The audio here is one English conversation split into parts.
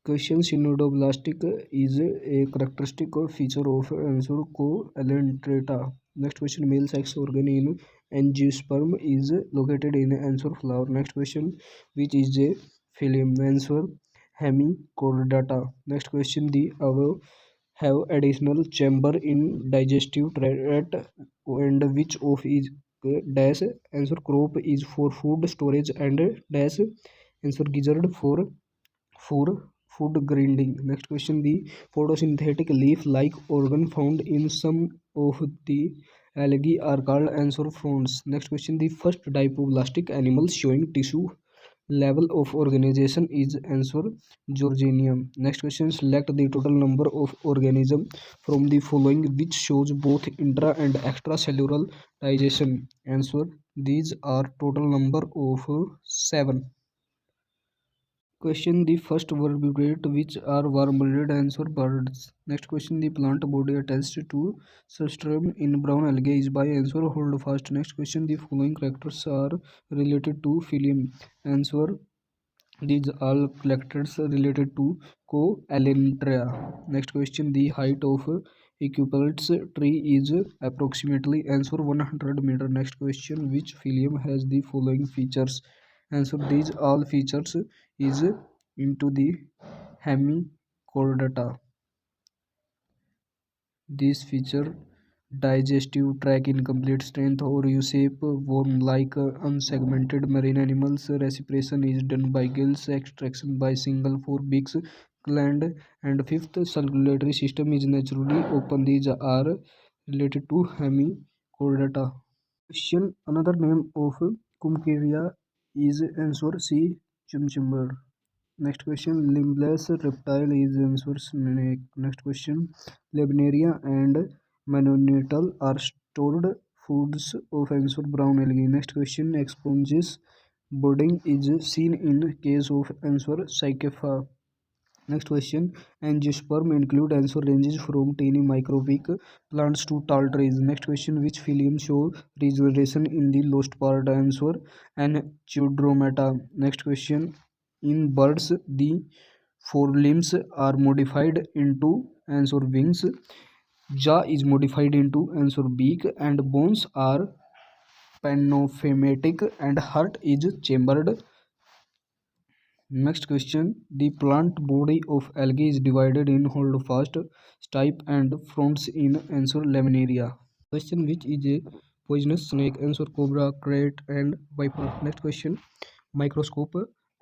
Question: synodoblastic is a characteristic feature of answer co-allantrata. Next question: male sex organ in angiosperm is located in answer flower. Next question: which is a phylum? Answer: hemichordata. Next question: the above have additional chamber in digestive tract and which of is dash? Answer: crop is for food storage and dash? Answer: gizzard for food grinding. Next question: the photosynthetic leaf-like organ found in some of the algae are called answer fronds. Next question: the first diploblastic animal showing tissue level of organization is answer Georginium. Next question: select the total number of organisms from the following which shows both intra and extracellular digestion. Answer: these are total number of 7. Question: the first vertebrate which are warm-blooded. Answer: birds. Next question: the plant body attached to substratum in brown algae is by. Answer: hold fast. Next question: the following characters are related to phylum. Answer: these all characters related to co-allantra. Next question: the height of Equipulse tree is approximately. Answer: 100 meter. Next question: which phylum has the following features? Answer: these all features is into the hemichordata. This feature digestive tract incomplete strength or U-shape worm like unsegmented marine animals. Respiration is done by gills, extraction by single 4 beaks gland, and fifth circulatory system is naturally open. These are related to hemichordata. Question: another name of Cumqueria is answer C. Chumchumber. Next question: limbless reptile is answer snake. Next question: Laminaria and Manonital are stored foods of answer brown algae. Next question: sponges budding is seen in case of answer Cycapha. Next question: angiosperm include answer ranges from tiny microbic plants to tall trees. Next question: which phylum show regeneration in the lost part? Answer Anchiodromata. Next question: in birds, the forelimbs are modified into answer wings, jaw is modified into answer beak, and bones are panophymatic, and heart is chambered. Next question: the plant body of algae is divided in holdfast, stipe, and fronds in answer laminaria. Question: which is a poisonous snake? Answer cobra, crate, and viper. Next question: microscope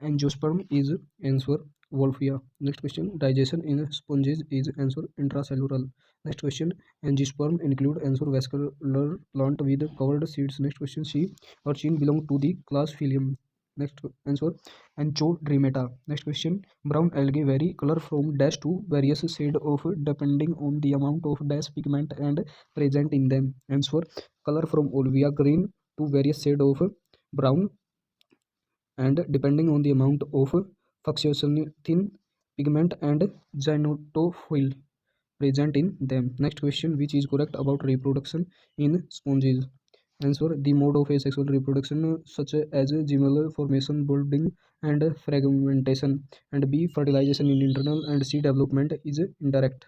angiosperm is answer wolfia. Next question: digestion in sponges is answer intracellular. Next question: angiosperm include answer vascular plant with covered seeds. Next question: C. Urchin belong to the class Phylum. Next answer Anchodremata. Next question: brown algae vary color from dash to various shade of depending on the amount of dash pigment and present in them. Answer: color from olivia green to various shade of brown and depending on the amount of fuchsocyanin pigment and zynotophil present in them. Next question: which is correct about reproduction in sponges? Answer: the mode of asexual reproduction such as gemal formation, budding, and fragmentation, and B. fertilization in internal, and C. development is indirect.